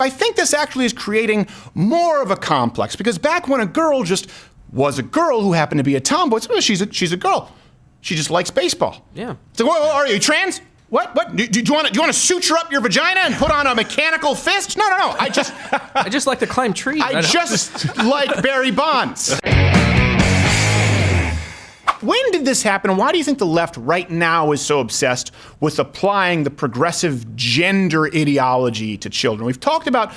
I think this actually is creating more of a complex, because back when a girl just was a girl who happened to be a tomboy, she's a girl. She just likes baseball. Yeah. So, well, are you trans? What? Do you want to suture up your vagina and put on a mechanical fist? No. I just like to climb trees. I just like Barry Bonds. When did this happen, and why do you think the left right now is so obsessed with applying the progressive gender ideology to children? We've talked about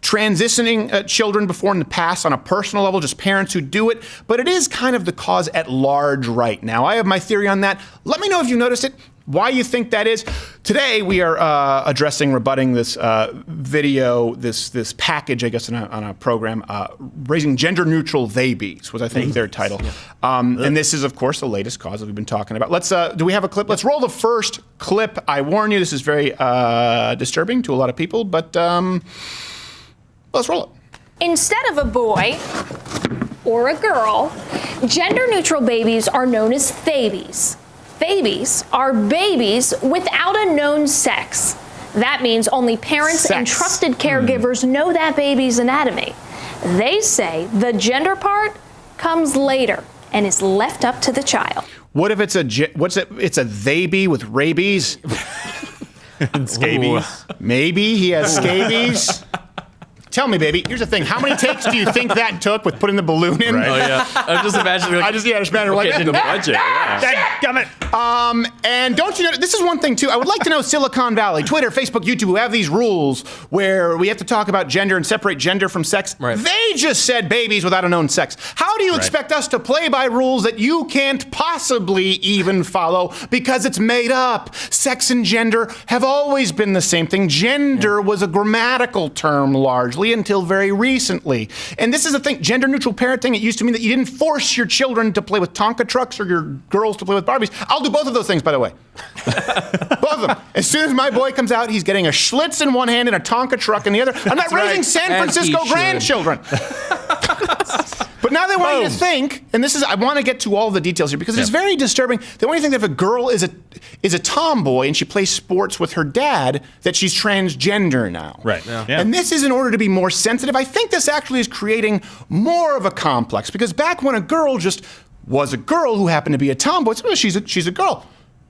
transitioning children before in the past on a personal level, just parents who do it, but it is kind of the cause at large right now. I have my theory on that. Let me know if you noticed it, why you think that is. Today we are rebutting this video, this package, I guess, on a program, raising gender-neutral Theybies, was I think their title. And this is, of course, the latest cause that we've been talking about. Let's, do we have a clip? Let's roll the first clip. I warn you, this is very disturbing to a lot of people, but let's roll it. Instead of a boy or a girl, gender-neutral babies are known as Theybies. Theybies are babies without a known sex. That means only parents and trusted caregivers know that baby's anatomy. They say the gender part comes later and is left up to the child. What if it's it's a Theybie with rabies? And scabies. Maybe he has scabies. Tell me, baby, here's the thing. How many takes do you think that took with putting the balloon in? Right. Oh, yeah. I'm just imagining. I just imagine like the budget. Damn it. And don't you know, this is one thing too. I would like to know Silicon Valley, Twitter, Facebook, YouTube, who have these rules where we have to talk about gender and separate gender from sex. Right. They just said babies without a known sex. How do you expect us to play by rules that you can't possibly even follow because it's made up? Sex and gender have always been the same thing. Gender was a grammatical term largely until very recently. And this is the thing, gender-neutral parenting, it used to mean that you didn't force your children to play with Tonka trucks or your girls to play with Barbies. I'll do both of those things, by the way. Both of them. As soon as my boy comes out, he's getting a Schlitz in one hand and a Tonka truck in the other. I'm not raising San Francisco grandchildren. But now they want you to think, and this is, I want to get to all the details here because it's very disturbing. They want you to think that if a girl is a tomboy and she plays sports with her dad, that she's transgender now. Right. Yeah. And this is in order to be more sensitive. I think this actually is creating more of a complex, because back when a girl just was a girl who happened to be a tomboy, she's a girl.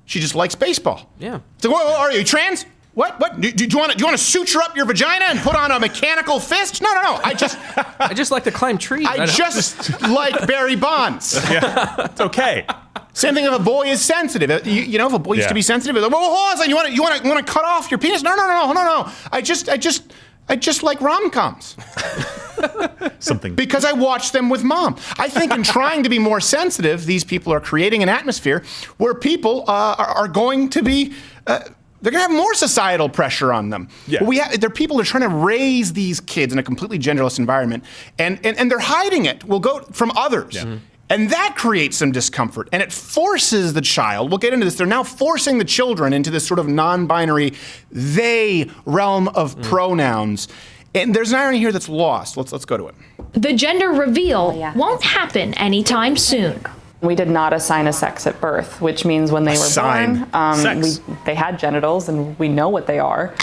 She just likes baseball. Yeah. So, well, are you trans? What? Do you want to suture up your vagina and put on a mechanical fist? No. I just like to climb trees. I just like Barry Bonds. Yeah. It's okay. Same thing if a boy is sensitive. You know, if a boy used to be sensitive, well, hold on, you want to cut off your penis? No. I just like rom-coms. Something. Because I watch them with mom. I think in trying to be more sensitive, these people are creating an atmosphere where people are going to be. They're going to have more societal pressure on them. Yeah. There are people who are trying to raise these kids in a completely genderless environment, and they're hiding it. Will go from others. Yeah. And that creates some discomfort, and it forces the child, we'll get into this, they're now forcing the children into this sort of non-binary they realm of pronouns. And there's an irony here that's lost. Let's go to it. The gender reveal won't happen anytime soon. We did not assign a sex at birth, which means when they were born, they had genitals and we know what they are.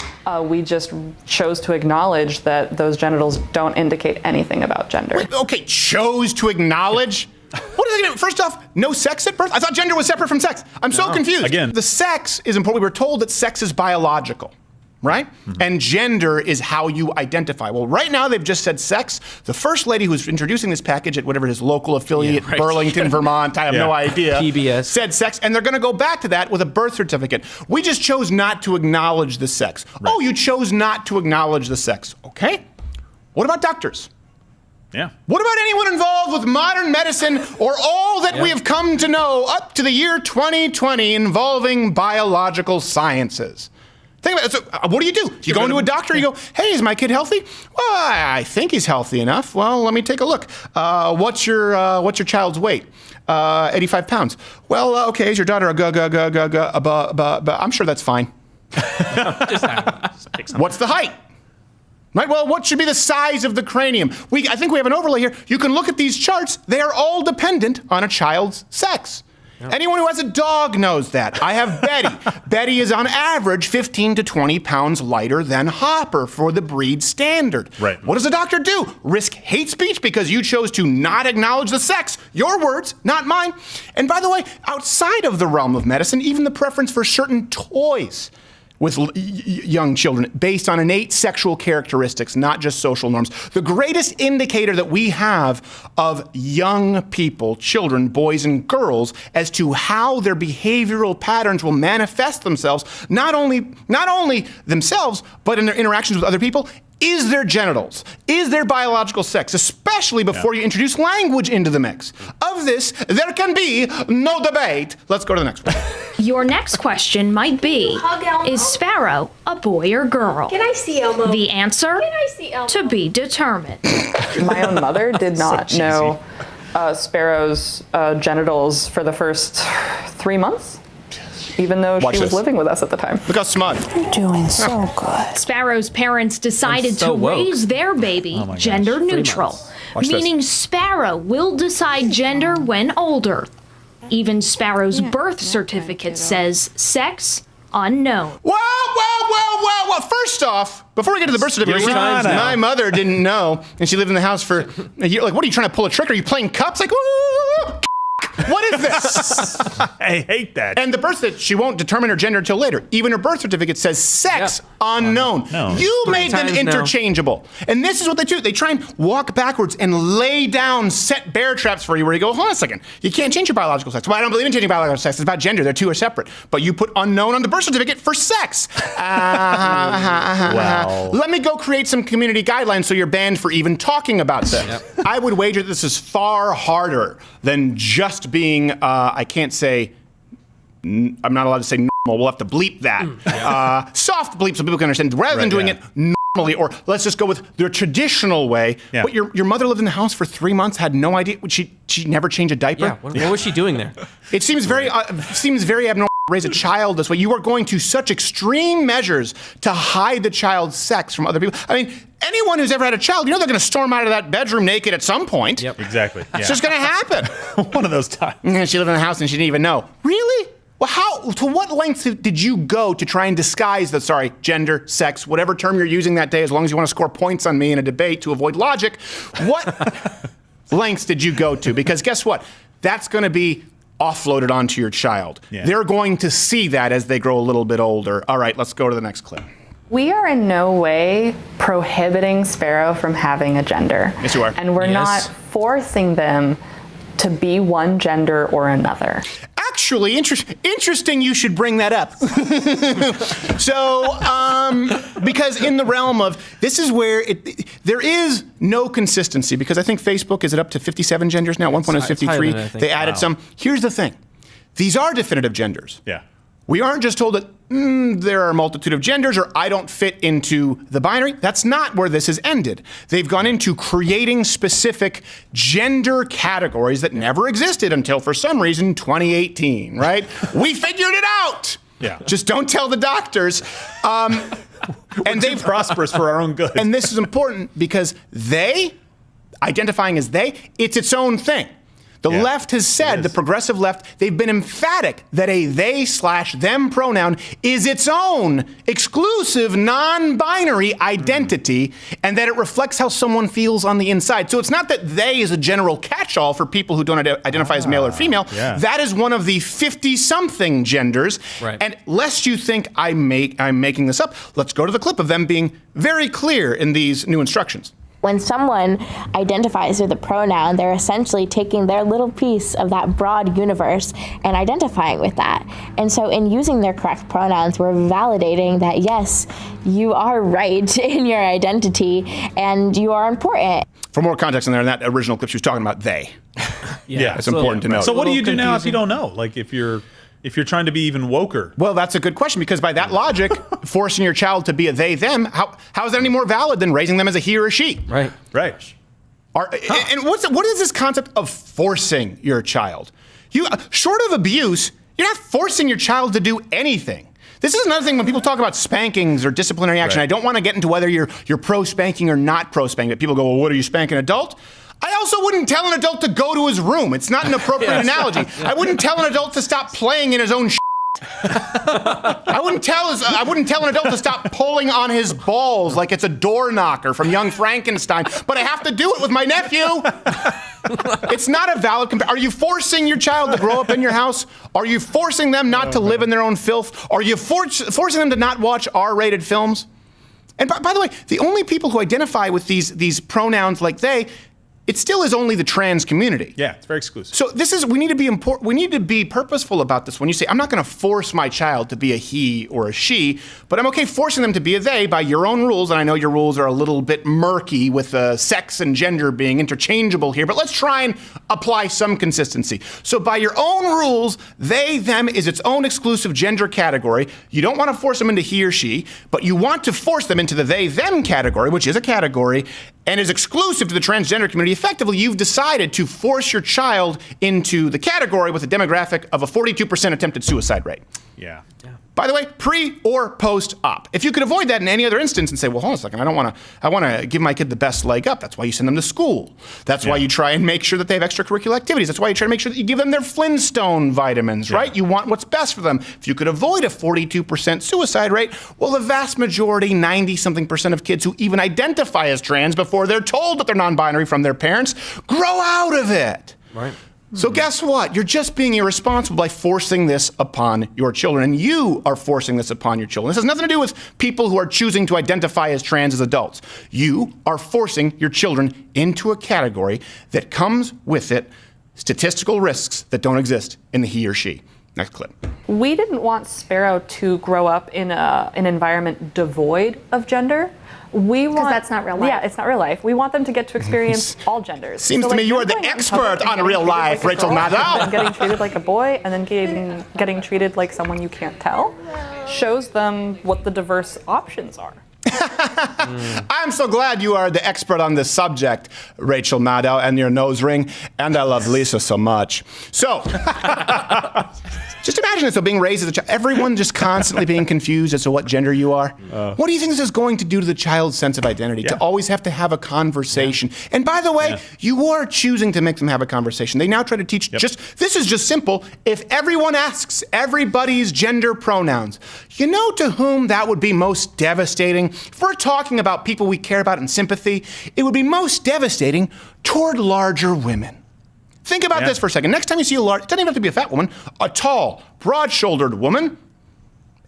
We just chose to acknowledge that those genitals don't indicate anything about gender. Wait, okay, chose to acknowledge? What does it mean? First off, no sex at birth? I thought gender was separate from sex. I'm so confused. Again. The sex is important. We were told that sex is biological, right? And gender is how you identify. Well, right now they've just said sex. The first lady who's introducing this package at whatever his local affiliate, Burlington, Vermont, I have no idea, PBS, said sex, and they're going to go back to that with a birth certificate. We just chose not to acknowledge the sex. Right. Oh, you chose not to acknowledge the sex. Okay. What about doctors? Yeah. What about anyone involved with modern medicine or all that we have come to know up to the year 2020 involving biological sciences? Think about it. So, what do? You go into a doctor, you go, hey, is my kid healthy? Well, I think he's healthy enough. Well, let me take a look. What's your child's weight? 85 pounds. Well, okay, is your daughter I'm sure that's fine. What's the height? Right, well, what should be the size of the cranium? I think we have an overlay here. You can look at these charts. They are all dependent on a child's sex. Anyone who has a dog knows that. I have Betty. Betty is on average 15 to 20 pounds lighter than Hopper for the breed standard. Right. What does the doctor do? Risk hate speech because you chose to not acknowledge the sex. Your words, not mine. And by the way, outside of the realm of medicine, even the preference for certain toys with young children based on innate sexual characteristics, not just social norms. The greatest indicator that we have of young people, children, boys and girls, as to how their behavioral patterns will manifest themselves, not only themselves, but in their interactions with other people, is their genitals, is their biological sex, especially before you introduce language into the mix. Of this, there can be no debate. Let's go to the next one. Your next question might be, is Sparrow a boy or girl? Can I see Elmo? The answer, Can I see Elmo? to be determined. My own mother did not cheesy. know Sparrow's genitals for the first 3 months, even though Watch she was this. living with us at the time. Look how smug. Doing so good. Sparrow's parents decided so to woke. raise their baby gender neutral, Watch this. meaning Sparrow will decide gender when older. Even Sparrow's birth certificate says sex unknown. Well. First off, before we get to the birth certificate, Three times now. my mother didn't know, and she lived in the house for a year. Like, what are you trying to pull a trick? Are you playing cups? Like, ooh, what is this? I hate that. And the birth certificate, she won't determine her gender until later. Even her birth certificate says sex unknown. Unknown. You made them times now. interchangeable. And this is what they do. They try and walk backwards and lay down set bear traps for you where you go, hold on a second. You can't change your biological sex. Well, I don't believe in changing biological sex. It's about gender. The two are separate. But you put unknown on the birth certificate for sex. Well. Let me go create some community guidelines so you're banned for even talking about this. I would wager this is far harder than just being, I can't say, I'm not allowed to say normal. We'll have to bleep that. Soft bleep so people can understand. Rather than doing it normally, or let's just go with the traditional way. Yeah. But your mother lived in the house for 3 months, had no idea. She never changed a diaper? Yeah, what was she doing there? It seems very abnormal to raise a child this way. You are going to such extreme measures to hide the child's sex from other people. I mean, anyone who's ever had a child, you know they're going to storm out of that bedroom naked at some point. Yep. Exactly. Yeah. It's just going to happen. One of those times. And she lived in the house and she didn't even know. Really? Well, to what lengths did you go to try and disguise the, gender, sex, whatever term you're using that day, as long as you want to score points on me in a debate to avoid logic? What lengths did you go to? Because guess what? That's going to be offloaded onto your child. Yeah. They're going to see that as they grow a little bit older. All right, let's go to the next clip. We are in no way prohibiting Sparrow from having a gender. Yes, you are. And we're Yes. not forcing them to be one gender or another. Actually, interesting you should bring that up. Because in the realm of, this is where there is no consistency, because I think Facebook, is it up to 57 genders now? At one point it was It's higher 53. than that, I think. They added Wow. some. Here's the thing. These are definitive genders. Yeah. We aren't just told that there are a multitude of genders or I don't fit into the binary. That's not where this has ended. They've gone into creating specific gender categories that never existed until, for some reason, 2018, right? We figured it out. Yeah. Just don't tell the doctors. And Too prosperous for our own good. and this is important because identifying as they, it's its own thing. The Yeah, left has said, it the is. progressive left, they've been emphatic that a they/them pronoun is its own exclusive non-binary identity and that it reflects how someone feels on the inside. So it's not that they is a general catch-all for people who don't identify as male or female. yeah. That is one of the 50-something genders. Right. And lest you think I'm making this up, let's go to the clip of them being very clear in these new instructions. When someone identifies with a pronoun, they're essentially taking their little piece of that broad universe and identifying with that. And so in using their correct pronouns, we're validating that, yes, you are right in your identity and you are important. For more context in there, in that original clip, she was talking about they. Yeah. It's important to know. So what do you do Little now if you confusing. don't know? Like if you're trying to be even woker? Well, that's a good question, because by that logic, forcing your child to be a they/them, how is that any more valid than raising them as a he or a she? Right. Right. And what is this concept of forcing your child? Short of abuse, you're not forcing your child to do anything. This is another thing when people talk about spankings or disciplinary action. Right. I don't want to get into whether you're pro spanking or not pro spanking. But people go, well, what are you, spanking adult? I also wouldn't tell an adult to go to his room. It's not an appropriate analogy. I wouldn't tell an adult to stop playing in his own I wouldn't tell an adult to stop pulling on his balls like it's a door knocker from Young Frankenstein, but I have to do it with my nephew. It's not a valid Are you forcing your child to grow up in your house? Are you forcing them not to live in their own filth? Are you forcing them to not watch R-rated films? And by the way, the only people who identify with these pronouns like they, it still is only the trans community. Yeah, it's very exclusive. So we need to be purposeful about this. When you say, I'm not going to force my child to be a he or a she, but I'm okay forcing them to be a they by your own rules. And I know your rules are a little bit murky with sex and gender being interchangeable here, but let's try and apply some consistency. So by your own rules, they, them is its own exclusive gender category. You don't want to force them into he or she, but you want to force them into the they, them category, which is a category and is exclusive to the transgender community. Effectively, you've decided to force your child into the category with a demographic of a 42% attempted suicide rate. Yeah. By the way, pre or post-op. If you could avoid that in any other instance and say, well, hold on a second, I want to give my kid the best leg up. That's why you send them to school. That's why you try and make sure that they have extracurricular activities. That's why you try to make sure that you give them their Flintstone vitamins, right? You want what's best for them. If you could avoid a 42% suicide rate, well, the vast majority, 90-something% of kids who even identify as trans before they're told that they're non-binary from their parents, grow out of it. Right. So guess what? You're just being irresponsible by forcing this upon your children, and you are forcing this upon your children. This has nothing to do with people who are choosing to identify as trans as adults. You are forcing your children into a category that comes with it statistical risks that don't exist in the he or she. Next clip. We didn't want Sparrow to grow up in an environment devoid of gender. Because that's not real life. Yeah, it's not real life. We want them to get to experience all genders. Seems to me you are the expert on real life, Rachel Maddow. And getting treated like a boy and then getting treated like someone you can't tell shows them what the diverse options are. I'm so glad you are the expert on this subject, Rachel Maddow, and your nose ring, and I love Lisa so much. So, just imagine this, being raised as a child, everyone just constantly being confused as to what gender you are. What do you think this is going to do to the child's sense of identity? To always have to have a conversation. And by the way, you are choosing to make them have a conversation. They now try to teach this is just simple. If everyone asks everybody's gender pronouns, you know to whom that would be most devastating? If we're talking about people we care about in sympathy, it would be most devastating toward larger women. Think about this for a second. Next time you see it doesn't even have to be a fat woman, a tall, broad-shouldered woman,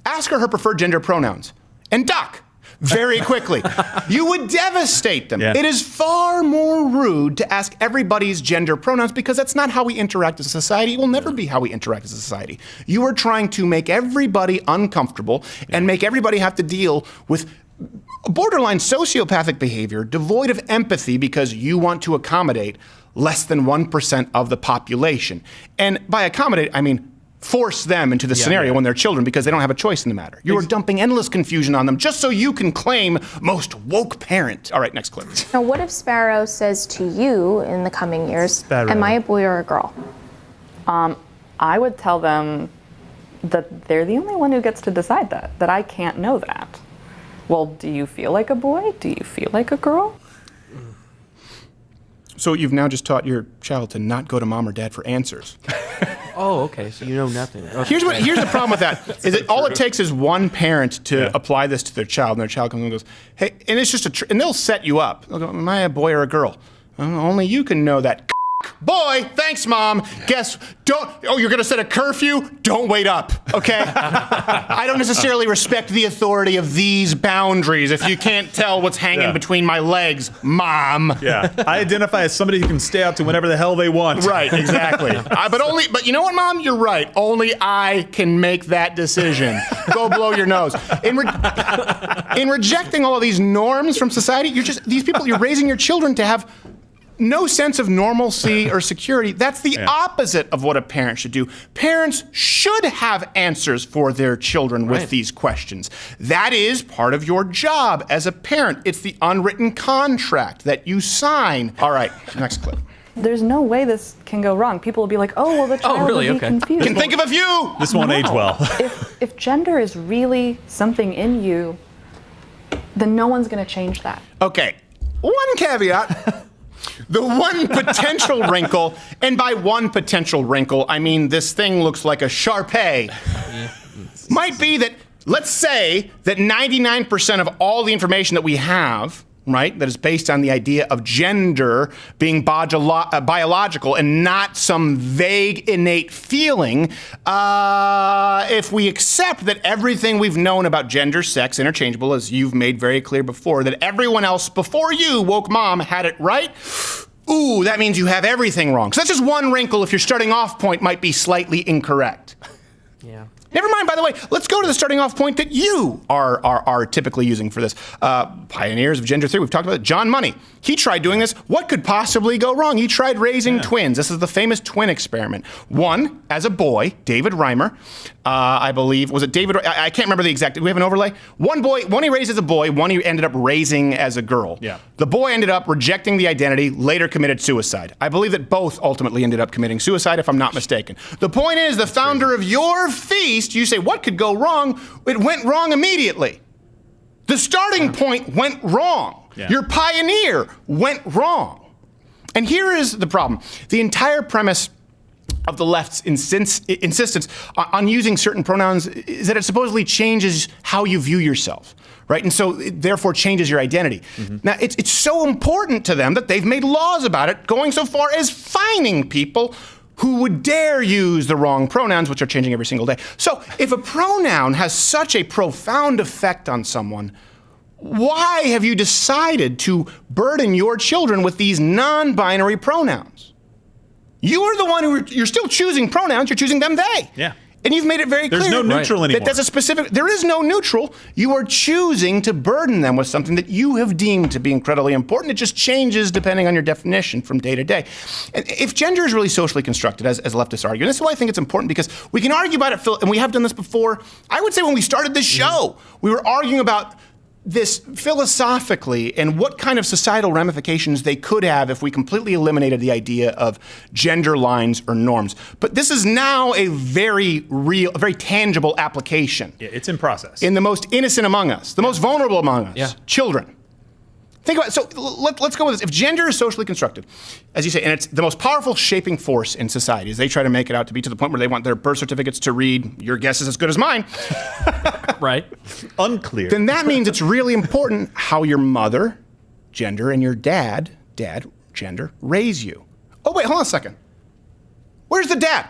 ask her preferred gender pronouns and duck very quickly. You would devastate them. It is far more rude to ask everybody's gender pronouns because that's not how we interact as a society. It will never be how we interact as a society. You are trying to make everybody uncomfortable and make everybody have to deal with borderline sociopathic behavior, devoid of empathy because you want to accommodate less than 1% of the population. And by accommodate, I mean force them into the scenario when they're children because they don't have a choice in the matter. You are dumping endless confusion on them just so you can claim most woke parent. All right, next clip. Now, what if Sparrow says to you in the coming years, am I a boy or a girl? I would tell them that they're the only one who gets to decide that I can't know that. Well, do you feel like a boy? Do you feel like a girl? So you've now just taught your child to not go to mom or dad for answers. Oh, okay. So you know nothing. Okay. Here's the problem with that. Is that all it takes is one parent to apply this to their child, and their child comes and goes, "Hey," and it's just and they'll set you up. They'll go, "Am I a boy or a girl?" Only you can know that. Boy, thanks, Mom. You're going to set a curfew? Don't wait up, okay? I don't necessarily respect the authority of these boundaries if you can't tell what's hanging between my legs, Mom. Yeah, I identify as somebody who can stay out to whenever the hell they want. Right, exactly. But you know what, Mom? You're right. Only I can make that decision. Go blow your nose. In rejecting all of these norms from society, you're raising your children to have no sense of normalcy or security. That's the opposite of what a parent should do. Parents should have answers for their children with these questions. That is part of your job as a parent. It's the unwritten contract that you sign. All right, next clip. There's no way this can go wrong. People will be like, oh, well, the child will be confused. Can think of a few. This won't age well. If gender is really something in you, then no one's going to change that. Okay, one caveat. The one potential wrinkle, and by one potential wrinkle, I mean this thing looks like a Shar-Pei, might be that, let's say that 99% of all the information that we have, right, that is based on the idea of gender being biological and not some vague innate feeling, if we accept that everything we've known about gender, sex, interchangeable, as you've made very clear before, that everyone else before you, woke mom, had it right, ooh, that means you have everything wrong. So that's just one wrinkle if your starting off point might be slightly incorrect. Yeah. Never mind, by the way, let's go to the starting off point that you are typically using for this. Pioneers of gender theory, we've talked about it. John Money, he tried doing this. What could possibly go wrong? He tried raising twins. This is the famous twin experiment. One, as a boy, David Reimer, I believe, was it David? I can't remember the exact, do we have an overlay? One he raised as a boy, one he ended up raising as a girl. Yeah. The boy ended up rejecting the identity, later committed suicide. I believe that both ultimately ended up committing suicide, if I'm not mistaken. The point is, the founder of your feast, you say, what could go wrong? It went wrong immediately. The starting point went wrong. Yeah. Your pioneer went wrong. And here is the problem. The entire premise of the left's insistence on using certain pronouns is that it supposedly changes how you view yourself, right? And so it therefore changes your identity. Now, it's so important to them that they've made laws about it, going so far as fining people who would dare use the wrong pronouns, which are changing every single day. So if a pronoun has such a profound effect on someone, why have you decided to burden your children with these non-binary pronouns? You are the one you're still choosing pronouns, you're choosing them, they. Yeah. And you've made it very clear. There's no neutral anymore. That's a specific, there is no neutral. You are choosing to burden them with something that you have deemed to be incredibly important. It just changes depending on your definition from day to day. And if gender is really socially constructed, as leftists argue, and this is why I think it's important, because we can argue about it, and we have done this before. I would say when we started this show, we were arguing about this philosophically and what kind of societal ramifications they could have if we completely eliminated the idea of gender lines or norms. But this is now a very real, a very tangible application. Yeah, it's in process. In the most innocent among us, the most vulnerable among us, children. Think about it. So let's go with this. If gender is socially constructed, as you say, and it's the most powerful shaping force in society, as they try to make it out to be, to the point where they want their birth certificates to read, your guess is as good as mine. Right. Unclear. Then that means it's really important how your mother, gender, and your dad, gender, raise you. Oh, wait, hold on a second. Where's the dad?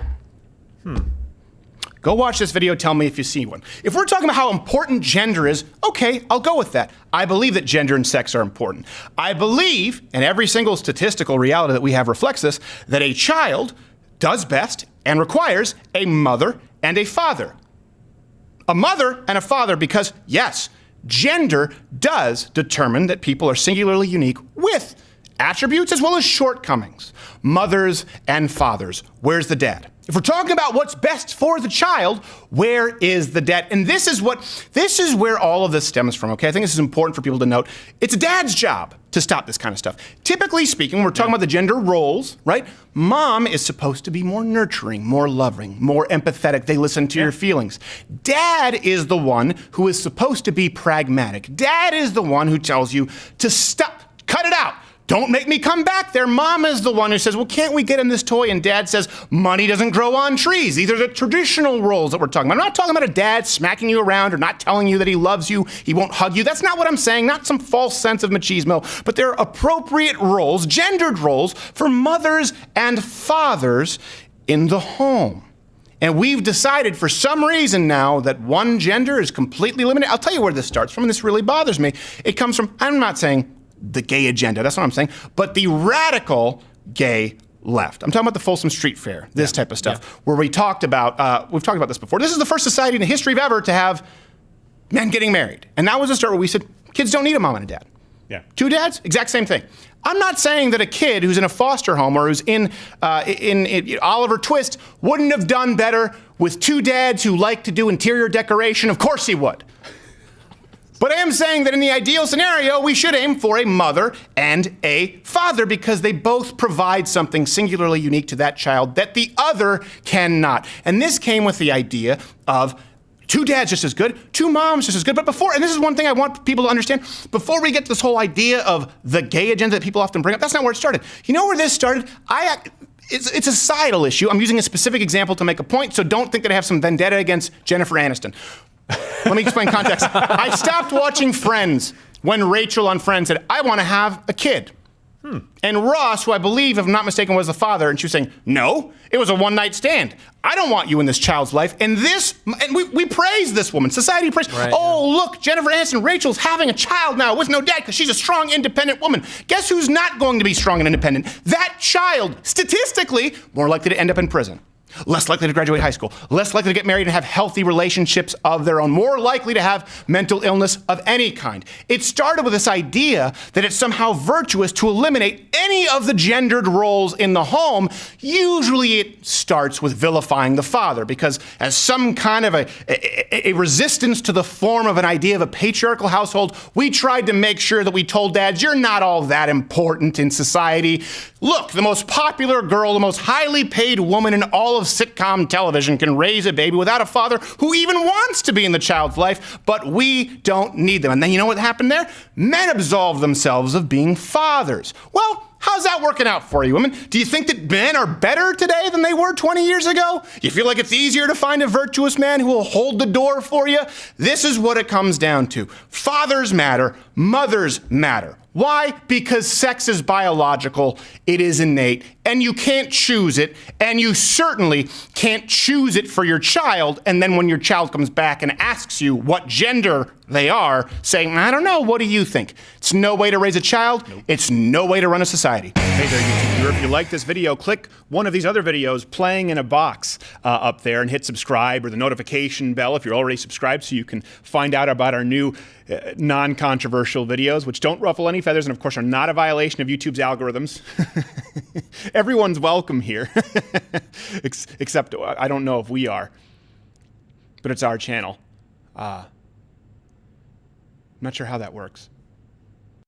Go watch this video, tell me if you see one. If we're talking about how important gender is, okay, I'll go with that. I believe that gender and sex are important. I believe, and every single statistical reality that we have reflects this, that a child does best and requires a mother and a father. A mother and a father because, yes, gender does determine that people are singularly unique with attributes as well as shortcomings. Mothers and fathers. Where's the dad? If we're talking about what's best for the child, where is the dad? And this is where all of this stems from, okay? I think this is important for people to note. It's a dad's job to stop this kind of stuff. Typically speaking, we're talking about the gender roles, right? Mom is supposed to be more nurturing, more loving, more empathetic. They listen to your feelings. Dad is the one who is supposed to be pragmatic. Dad is the one who tells you to stop, cut it out. Don't make me come back there. Mom is the one who says, well, can't we get him this toy? And dad says, money doesn't grow on trees. These are the traditional roles that we're talking about. I'm not talking about a dad smacking you around or not telling you that he loves you, he won't hug you. That's not what I'm saying, not some false sense of machismo, but there are appropriate roles, gendered roles, for mothers and fathers in the home. And we've decided for some reason now that one gender is completely limited. I'll tell you where this starts from, and this really bothers me. It comes from, I'm not saying the gay agenda, that's what I'm saying, but the radical gay left. I'm talking about the Folsom Street Fair, this type of stuff, where we've talked about this before. This is the first society in the history of ever to have men getting married. And that was the start where we said, kids don't need a mom and a dad. Yeah. Two dads, exact same thing. I'm not saying that a kid who's in a foster home or who's in Oliver Twist wouldn't have done better with two dads who like to do interior decoration. Of course he would. But I am saying that in the ideal scenario, we should aim for a mother and a father because they both provide something singularly unique to that child that the other cannot. And this came with the idea of two dads just as good, two moms just as good. But before, and this is one thing I want people to understand, before we get to this whole idea of the gay agenda that people often bring up, that's not where it started. You know where this started? It's a societal issue. I'm using a specific example to make a point, so don't think that I have some vendetta against Jennifer Aniston. Let me explain context. I stopped watching Friends when Rachel on Friends said, I want to have a kid. And Ross, who I believe, if I'm not mistaken, was the father, and she was saying, no, it was a one-night stand. I don't want you in this child's life. And we praise this woman. Society praise. Right, Look, Jennifer Aniston, Rachel's having a child now with no dad because she's a strong, independent woman. Guess who's not going to be strong and independent? That child, statistically, more likely to end up in prison. Less likely to graduate high school, less likely to get married and have healthy relationships of their own, more likely to have mental illness of any kind. It started with this idea that it's somehow virtuous to eliminate any of the gendered roles in the home. Usually it starts with vilifying the father, because as some kind of a resistance to the form of an idea of a patriarchal household, we tried to make sure that we told dads, you're not all that important in society. Look, the most popular girl, the most highly paid woman in all of sitcom television can raise a baby without a father who even wants to be in the child's life, but we don't need them. And then you know what happened there? Men absolved themselves of being fathers. Well, how's that working out for you, women? Do you think that men are better today than they were 20 years ago? You feel like it's easier to find a virtuous man who will hold the door for you? This is what it comes down to. Fathers matter, mothers matter. Why? Because sex is biological, it is innate, and you can't choose it, and you certainly can't choose it for your child, and then when your child comes back and asks you what gender they are, saying, I don't know, what do you think? It's no way to raise a child, It's no way to run a society. Hey there, YouTube viewer. If you like this video, click one of these other videos playing in a box up there and hit subscribe or the notification bell if you're already subscribed so you can find out about our new non-controversial videos, which don't ruffle any feathers and, of course, are not a violation of YouTube's algorithms. Everyone's welcome here, except I don't know if we are, but it's our channel. I'm not sure how that works.